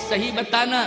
सही बताना,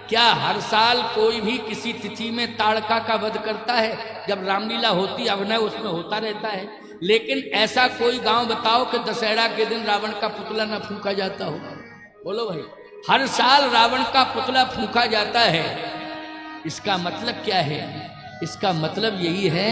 क्या हर साल कोई भी किसी तिथि में ताड़का का वध करता है? जब रामलीला होती अभिनय उसमें होता रहता है, लेकिन ऐसा कोई गांव बताओ कि दशहरा के दिन रावण का पुतला न फूंका जाता हो? बोलो भाई, हर साल रावण का पुतला फूंका जाता है। इसका मतलब क्या है? इसका मतलब यही है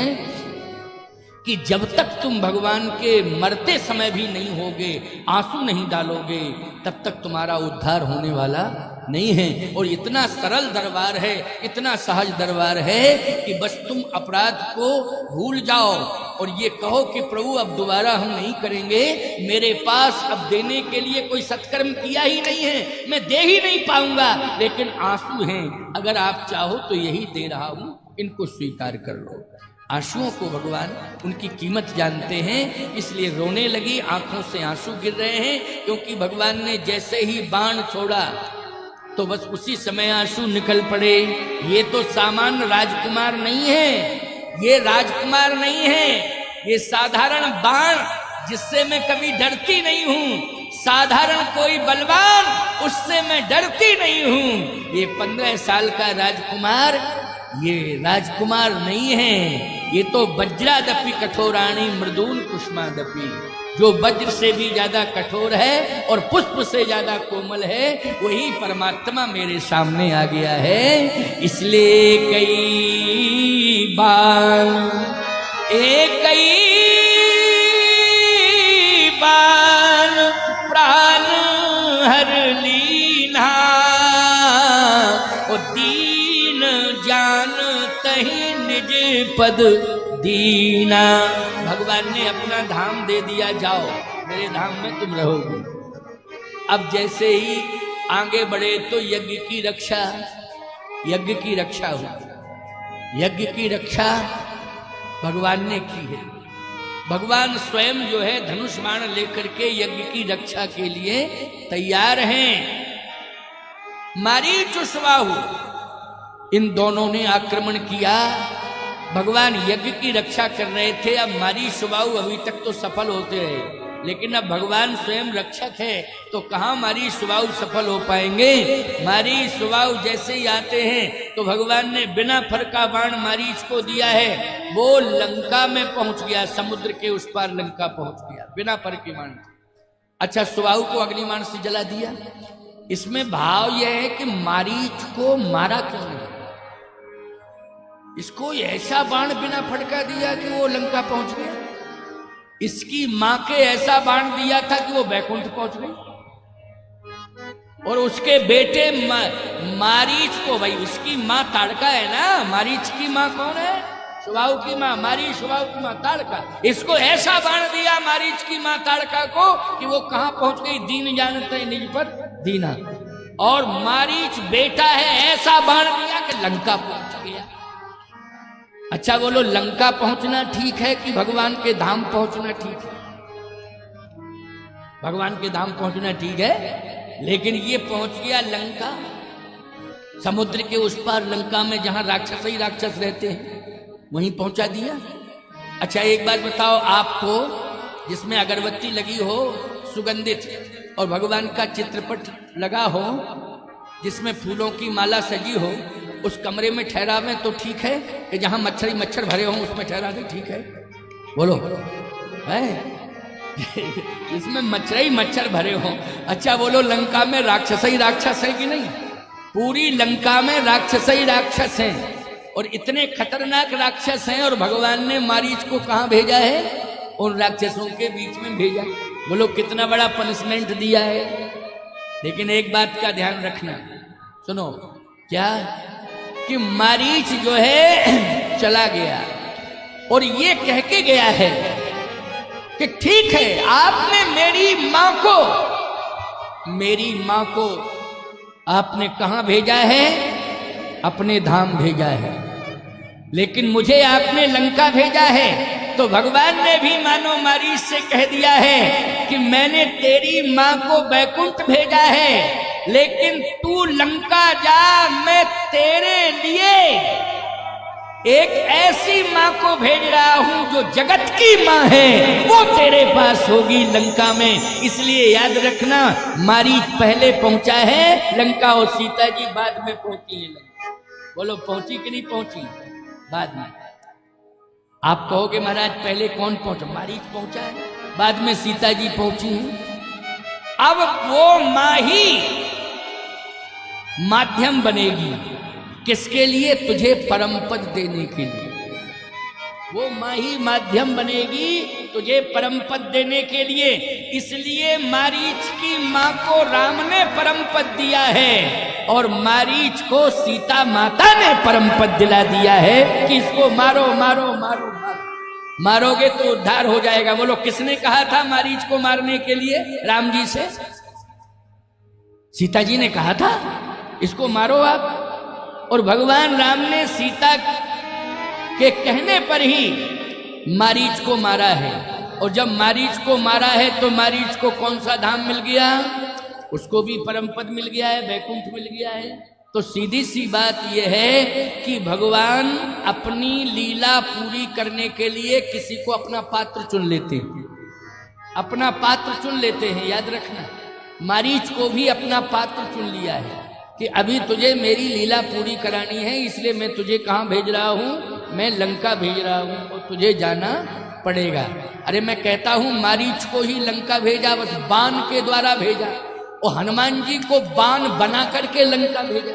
कि जब तक तुम भगवान के मरते समय भी नहीं होगे, आंसू नहीं डालोगे, तब तक तुम्हारा उद्धार होने वाला नहीं है। और इतना सरल दरबार है, इतना सहज दरबार है कि बस तुम अपराध को भूल जाओ और ये कहो कि प्रभु अब दोबारा हम नहीं करेंगे, मेरे पास अब देने के लिए कोई सत्कर्म किया ही नहीं है, मैं दे ही नहीं पाऊंगा, लेकिन आंसू हैं, अगर आप चाहो तो यही दे रहा हूं, इनको स्वीकार कर लो। आंसुओं को भगवान उनकी कीमत जानते हैं, इसलिए रोने लगी, आंखों से आंसू गिर रहे हैं, क्योंकि भगवान ने जैसे ही बाण छोड़ा तो बस उसी समय आंसू निकल पड़े। ये तो सामान्य राजकुमार नहीं है, ये राजकुमार नहीं है, ये साधारण बाण जिससे मैं कभी डरती नहीं हूं, साधारण कोई बलवान उससे मैं डरती नहीं हूं। ये 15 साल का राजकुमार ये राजकुमार नहीं है, ये तो वज्रादपि कठोराणी मृदूल कुष्मादपि, जो वज्र से भी ज्यादा कठोर है और पुष्प से ज्यादा कोमल है, वही परमात्मा मेरे सामने आ गया है। इसलिए कई बार प्राण हर लीना, और दीन जान तहि निज पद दीना। भगवान ने अपना धाम दे दिया, जाओ मेरे धाम में तुम रहोगे। अब जैसे ही आगे बढ़े तो यज्ञ की रक्षा हुई। यज्ञ की रक्षा भगवान ने की है। भगवान स्वयं जो है धनुष बाण लेकर के यज्ञ की रक्षा के लिए तैयार हैं। मारीच सुबाहु इन दोनों ने आक्रमण किया। भगवान यज्ञ की रक्षा कर रहे थे, अब मारीच सुबाहु अभी तक तो सफल होते रहे, लेकिन अब भगवान स्वयं रक्षक है तो कहाँ मारीच सुबाहु सफल हो पाएंगे। मारीच सुबाहु जैसे ही आते हैं तो भगवान ने बिना फर का बाण मारीच को दिया है, वो लंका में पहुंच गया, समुद्र के उस पार लंका पहुंच गया बिना फर के बाण। अच्छा, सुबाहु को अग्निबाण से जला दिया। इसमें भाव यह है कि मारीच को मारा क्यों नहीं, इसको ऐसा बाण बिना फटका दिया कि वो लंका पहुंच गया। इसकी मां के ऐसा बाण दिया था कि वो बैकुंठ पहुंच गई। और उसके बेटे मारीच को, भाई उसकी मां ताड़का है ना, मारीच की मां कौन है? सुबाहु की मां, मारीच सुबाहु की मां ताड़का। इसको ऐसा बाण दिया मारीच की मां ताड़का को कि वो कहां पहुंच गई, दीन जानते निज पर दीना। और मारीच बेटा है, ऐसा बाण दिया कि लंका पहुंच गया। अच्छा बोलो, लंका पहुंचना ठीक है कि भगवान के धाम पहुंचना ठीक है? भगवान के धाम पहुंचना ठीक है, लेकिन ये पहुंच गया लंका, समुद्र के उस पार लंका में जहां राक्षस ही राक्षस रहते हैं, वहीं पहुंचा दिया। अच्छा एक बात बताओ, आपको जिसमें अगरबत्ती लगी हो सुगंधित और भगवान का चित्रपट लगा हो, जिसमें फूलों की माला सजी हो, उस कमरे में ठहरा में तो ठीक है कि जहां मच्छर भरे हों उसमें ठहरा दे ठीक है? बोलो है? इसमें मच्छर भरे हों। अच्छा बोलो, लंका में राक्षस ही राक्षस है कि नहीं? पूरी लंका में राक्षस ही राक्षस हैं, और इतने खतरनाक राक्षस हैं, और भगवान ने मारीच को कहां भेजा है? उन राक्षसों के बीच में भेजा। बोलो कितना बड़ा पनिशमेंट दिया है। लेकिन एक बात का ध्यान रखना, सुनो, क्या कि मारीच जो है चला गया और ये कह के गया है कि ठीक है, आपने मेरी मां को आपने कहां भेजा है? अपने धाम भेजा है, लेकिन मुझे आपने लंका भेजा है। तो भगवान ने भी मानो मारीच से कह दिया है कि मैंने तेरी मां को बैकुंठ भेजा है, लेकिन तू लंका जा, मैं तेरे लिए एक ऐसी मां को भेज रहा हूं जो जगत की मां है, वो तेरे पास होगी लंका में। इसलिए याद रखना, मारीच पहले पहुंचा है लंका और सीता जी बाद में पहुंची है लंका। बोलो पहुंची कि नहीं पहुंची? बाद में। आप कहोगे महाराज पहले कौन पहुंचा? मारीच पहुंचा है, बाद में सीता जी पहुंची हैं। अब वो मां ही माध्यम बनेगी, किसके लिए? तुझे परम पद देने के लिए। वो मां ही माध्यम बनेगी तुझे परम पद देने के लिए। इसलिए मारीच की मां को राम ने परम पद दिया है और मारीच को सीता माता ने परम पद दिला दिया है कि इसको मारो मारो मारो मारो, मारोगे तो उद्धार हो जाएगा। बोलो किसने कहा था मारीच को मारने के लिए? राम जी से। सीता जी ने कहा था इसको मारो आप, और भगवान राम ने सीता के कहने पर ही मारीच को मारा है। और जब मारीच को मारा है तो मारीच को कौन सा धाम मिल गया? उसको भी परम पद मिल गया है, वैकुंठ मिल गया है। तो सीधी सी बात यह है कि भगवान अपनी लीला पूरी करने के लिए किसी को अपना पात्र चुन लेते हैं, अपना पात्र चुन लेते हैं। याद रखना, मारीच को भी अपना पात्र चुन लिया है कि अभी तुझे मेरी लीला पूरी करानी है, इसलिए मैं तुझे कहाँ भेज रहा हूँ? मैं लंका भेज रहा हूँ और तुझे जाना पड़ेगा। अरे मैं कहता हूँ मारीच को ही लंका भेजा, बस बाण के द्वारा भेजा, और हनुमान जी को बाण बना करके लंका भेजा।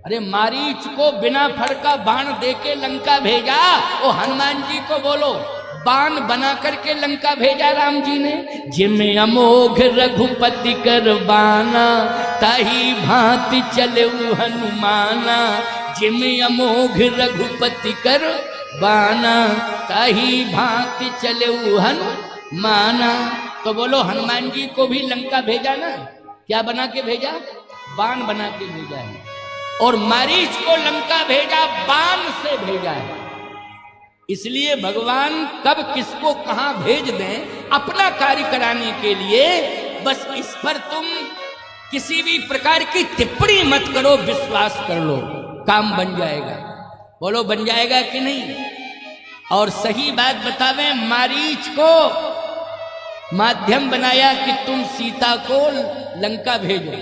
अरे मारीच को बिना फड़ का बाण दे के लंका भेजा, और हनुमान जी को बोलो बाण बना करके लंका भेजा राम जी ने। जिमें अमोघ रघुपति कर बाना, ताही भांति चले हनुमाना। जिमें अमोघ रघुपति कर बाना, ताही भांति चले हनुमाना। तो बोलो हनुमान जी को भी लंका भेजा ना, क्या बना के भेजा? बाण बना के भेजा है। और मारीच को लंका भेजा, बाण से भेजा है। इसलिए भगवान कब किसको कहां भेज दें अपना कार्य कराने के लिए, बस इस पर तुम किसी भी प्रकार की टिप्पणी मत करो, विश्वास कर लो, काम बन जाएगा। बोलो बन जाएगा कि नहीं? और सही बात बतावे, मारीच को माध्यम बनाया कि तुम सीता को लंका भेजो,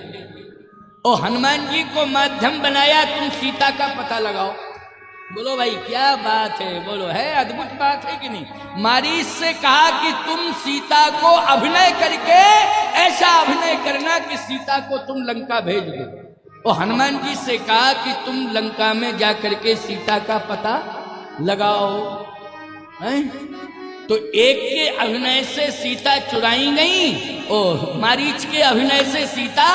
और हनुमान जी को माध्यम बनाया तुम सीता का पता लगाओ। बोलो भाई क्या बात है? बोलो है अद्भुत बात है कि नहीं? मारीच से कहा कि तुम सीता को अभिनय करके ऐसा अभिनय करना कि सीता को तुम लंका भेज दो, और हनुमान जी से कहा कि तुम लंका में जा करके सीता का पता लगाओ। हैं? तो एक के अभिनय से सीता चुराई गई, और मारीच के अभिनय से सीता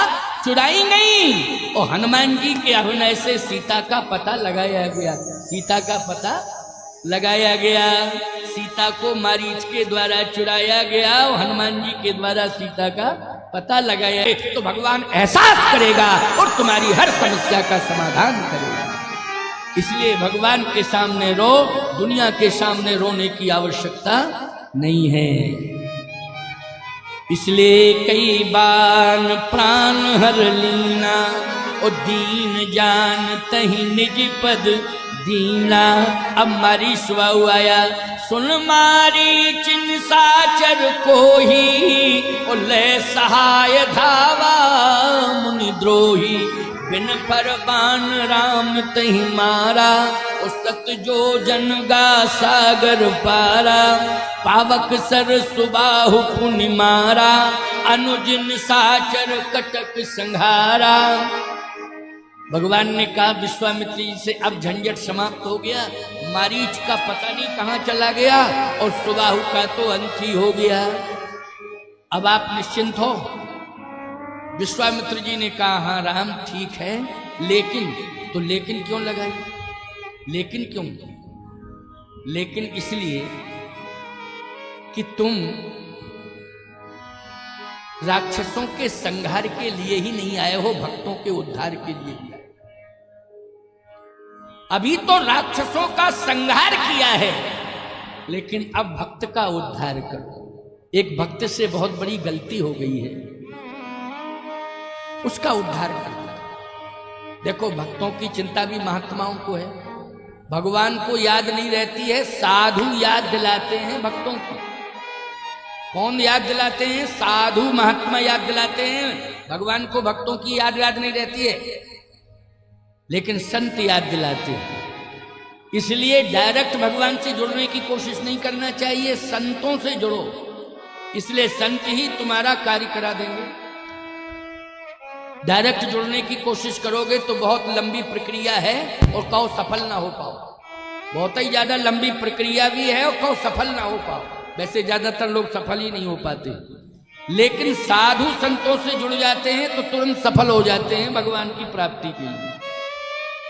चुराई गई, और हनुमान जी के अभिनय से सीता का पता लगाया गया। सीता का पता लगाया गया, सीता को मारीच के द्वारा चुराया गया, और हनुमान जी के द्वारा सीता का पता लगाया। तो भगवान एहसास करेगा और तुम्हारी हर समस्या का समाधान करेगा। इसलिए भगवान के सामने रो, दुनिया के सामने रोने की आवश्यकता नहीं है। इसलिए कई बार प्राण हर लीना, और दीन जान तही निज पद दीना। अब मारी सुबाहु आया, सुन मारी चिन साचर को ही, और ले सहाय धावा मुनि द्रोही। बिन फरमान राम तही मारा, और सत जो जनगा सागर पारा। पावक सर सुबाहु पुनि मारा, अनुजिन साचर कटक संहारा। भगवान ने कहा विश्वामित्र जी से अब झंझट समाप्त हो गया, मारीच का पता नहीं कहाँ चला गया, और सुबाहु का तो अंत ही हो गया। अब आप निश्चिंत हो। विश्वामित्र जी ने कहा हाँ राम ठीक है, लेकिन तो लेकिन क्यों लगाई? लेकिन क्यों? लेकिन इसलिए कि तुम राक्षसों के संहार के लिए ही नहीं आए हो, भक्तों के उद्धार के लिए भी आए। अभी तो राक्षसों का संहार किया है, लेकिन अब भक्त का उद्धार करो। एक भक्त से बहुत बड़ी गलती हो गई है, उसका उद्धार करो। देखो भक्तों की चिंता भी महात्माओं को है, भगवान को याद नहीं रहती है, साधु याद दिलाते हैं भक्तों को। कौन याद दिलाते हैं? साधु महात्मा याद दिलाते हैं भगवान को। भक्तों की याद नहीं रहती है, लेकिन संत याद दिलाते हैं। इसलिए डायरेक्ट भगवान से जुड़ने की कोशिश नहीं करना चाहिए, संतों से जुड़ो। इसलिए संत ही तुम्हारा कार्य करा देंगे। डायरेक्ट जुड़ने की कोशिश करोगे तो बहुत लंबी प्रक्रिया है और कहो सफल ना हो पाओ। बहुत ही ज्यादा लंबी प्रक्रिया भी है और कहो सफल ना हो पाओ। वैसे ज्यादातर लोग सफल ही नहीं हो पाते, लेकिन साधु संतों से जुड़ जाते हैं तो तुरंत सफल हो जाते हैं भगवान की प्राप्ति के लिए।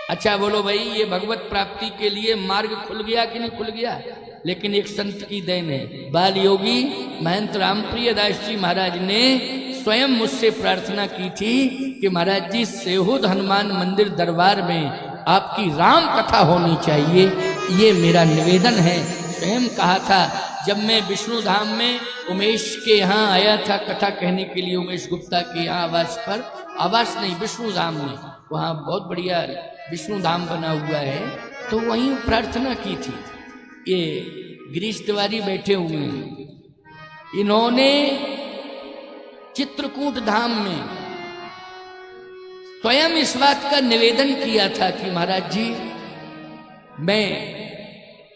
अच्छा बोलो भाई, ये भगवत प्राप्ति के लिए मार्ग खुल गया कि नहीं खुल गया? लेकिन एक संत की देन है। बाल योगी महंत रामप्रिय दास जी महाराज ने स्वयं मुझसे प्रार्थना की थी कि महाराज जी सेहुद हनुमान मंदिर दरबार में आपकी राम कथा होनी चाहिए, ये मेरा निवेदन है। स्वयं कहा था जब मैं विष्णु धाम में उमेश के यहाँ आया था कथा कहने के लिए, उमेश गुप्ता के यहाँ आवास पर, आवास नहीं विष्णु धाम में, वहाँ बहुत बढ़िया विष्णु धाम बना हुआ है, तो वहीं प्रार्थना की थी। ये गिरीश तिवारी बैठे हुए हैं, इन्होंने चित्रकूट धाम में स्वयं इस बात का निवेदन किया था कि महाराज जी मैं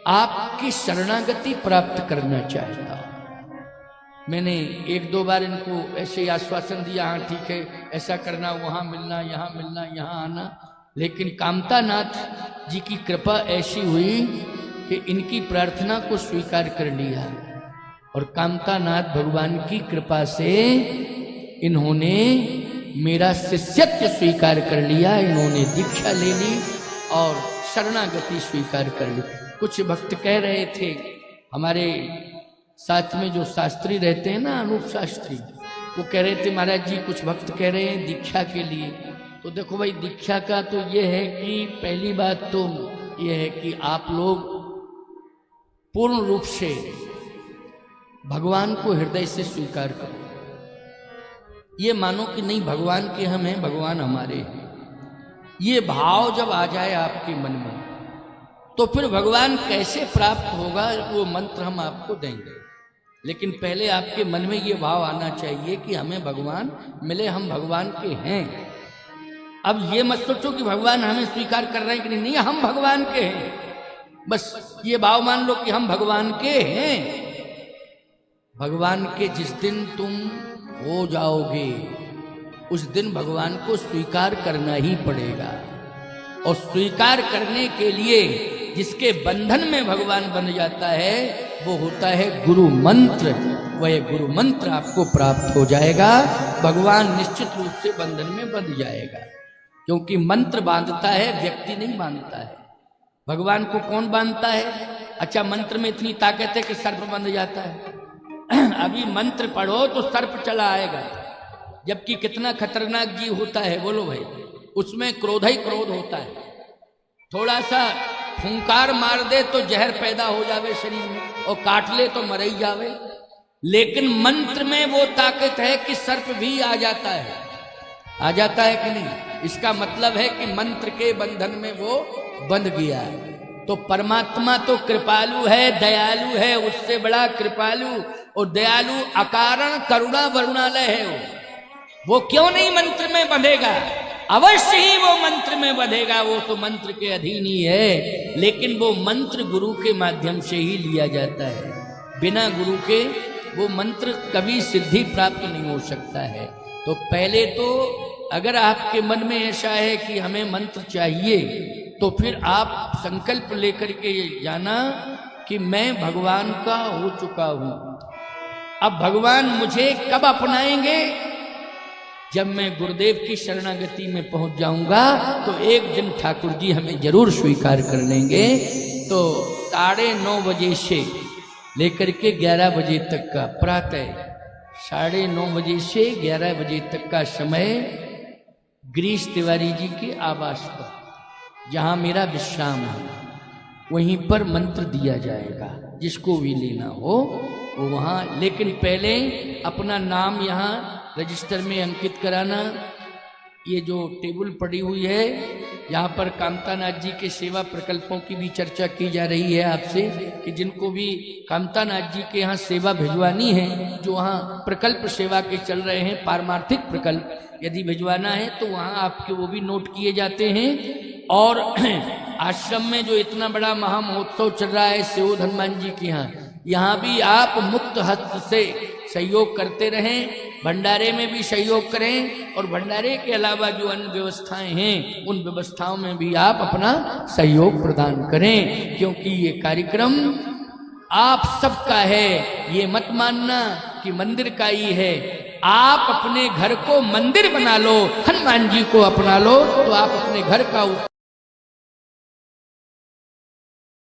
आपकी शरणागति प्राप्त करना चाहता हूं। मैंने एक दो बार इनको ऐसे आश्वासन दिया, हाँ ठीक है ऐसा करना, वहां मिलना, यहाँ मिलना, यहाँ आना, लेकिन कामतानाथ जी की कृपा ऐसी हुई कि इनकी प्रार्थना को स्वीकार कर लिया। और कामतानाथ भगवान की कृपा से इन्होंने मेरा शिष्यत्व स्वीकार कर लिया, इन्होंने दीक्षा ले ली और शरणागति स्वीकार कर ली। कुछ भक्त कह रहे थे, हमारे साथ में जो शास्त्री रहते हैं ना, अनूप शास्त्री, वो कह रहे थे महाराज जी कुछ भक्त कह रहे हैं दीक्षा के लिए। तो देखो भाई, दीक्षा का तो ये है कि पहली बात तो ये है कि आप लोग पूर्ण रूप से भगवान को हृदय से स्वीकार करो। ये मानो कि नहीं भगवान के हम हैं, भगवान हमारे हैं। ये भाव जब आ जाए आपके मन में तो फिर भगवान कैसे प्राप्त होगा, वो मंत्र हम आपको देंगे। लेकिन पहले आपके मन में ये भाव आना चाहिए कि हमें भगवान मिले, हम भगवान के हैं। अब ये मत सोचो कि भगवान हमें स्वीकार कर रहे हैं कि नहीं, हम भगवान के हैं। बस ये भाव मान लो कि हम भगवान के हैं। भगवान के जिस दिन तुम हो जाओगे उस दिन भगवान को स्वीकार करना ही पड़ेगा। और स्वीकार करने के लिए जिसके बंधन में भगवान बन जाता है वो होता है गुरु मंत्र। वह गुरु मंत्र आपको प्राप्त हो जाएगा, भगवान निश्चित रूप से बंधन में बंध जाएगा। क्योंकि मंत्र बांधता है, व्यक्ति नहीं बांधता है। भगवान को कौन बांधता है? अच्छा, मंत्र में इतनी ताकत है कि सर्प बंध जाता है। अभी मंत्र पढ़ो तो सर्प चला आएगा, जबकि कितना खतरनाक जीव होता है बोलो भाई। उसमें क्रोध ही क्रोध होता है, थोड़ा सा फुंकार मार दे तो जहर पैदा हो जावे शरीर में, और काट ले तो मर ही जावे। लेकिन मंत्र में वो ताकत है कि सर्प भी आ जाता है। आ जाता है कि नहीं? इसका मतलब है कि मंत्र के बंधन में वो बंध गया है। तो परमात्मा तो कृपालु है, दयालु है, उससे बड़ा कृपालु और दयालु अकारण करुणा वरुणालय है। वो क्यों नहीं मंत्र में बंधेगा? अवश्य ही वो मंत्र में बंधेगा, वो तो मंत्र के अधीन ही है। लेकिन वो मंत्र गुरु के माध्यम से ही लिया जाता है, बिना गुरु के वो मंत्र कभी सिद्धि प्राप्त नहीं हो सकता है। तो पहले तो अगर आपके मन में ऐसा है कि हमें मंत्र चाहिए, तो फिर आप संकल्प लेकर के जाना कि मैं भगवान का हो चुका हूं। अब भगवान मुझे कब अपनाएंगे? जब मैं गुरुदेव की शरणागति में पहुंच जाऊंगा तो एक दिन ठाकुर जी हमें जरूर स्वीकार कर लेंगे। तो 9:30 बजे से लेकर के 11 बजे तक का प्रातः 9:30 बजे से 11 बजे तक का समय गिरीश तिवारी जी के आवास पर, जहाँ मेरा विश्राम है, वहीं पर मंत्र दिया जाएगा। जिसको भी लेना हो वो वहाँ, लेकिन पहले अपना नाम यहाँ रजिस्टर में अंकित कराना। ये जो टेबल पड़ी हुई है यहाँ पर कामतानाथ जी के सेवा प्रकल्पों की भी चर्चा की जा रही है आपसे कि जिनको भी कामतानाथ जी के यहाँ सेवा भिजवानी है, जो वहाँ प्रकल्प सेवा के चल रहे हैं, पारमार्थिक प्रकल्प यदि भिजवाना है तो वहाँ आपके वो भी नोट किए जाते हैं। और आश्रम में जो इतना बड़ा महामहोत्सव चल रहा है सेवद हनुमान जी के यहाँ भी आप मुक्त हस्त से सहयोग करते रहें, भंडारे में भी सहयोग करें और भंडारे के अलावा जो अन्य व्यवस्थाएं हैं उन व्यवस्थाओं में भी आप अपना सहयोग प्रदान करें, क्योंकि ये कार्यक्रम आप सबका है। ये मत मानना कि मंदिर का ही है। आप अपने घर को मंदिर बना लो, हनुमान जी को अपना लो तो आप अपने घर का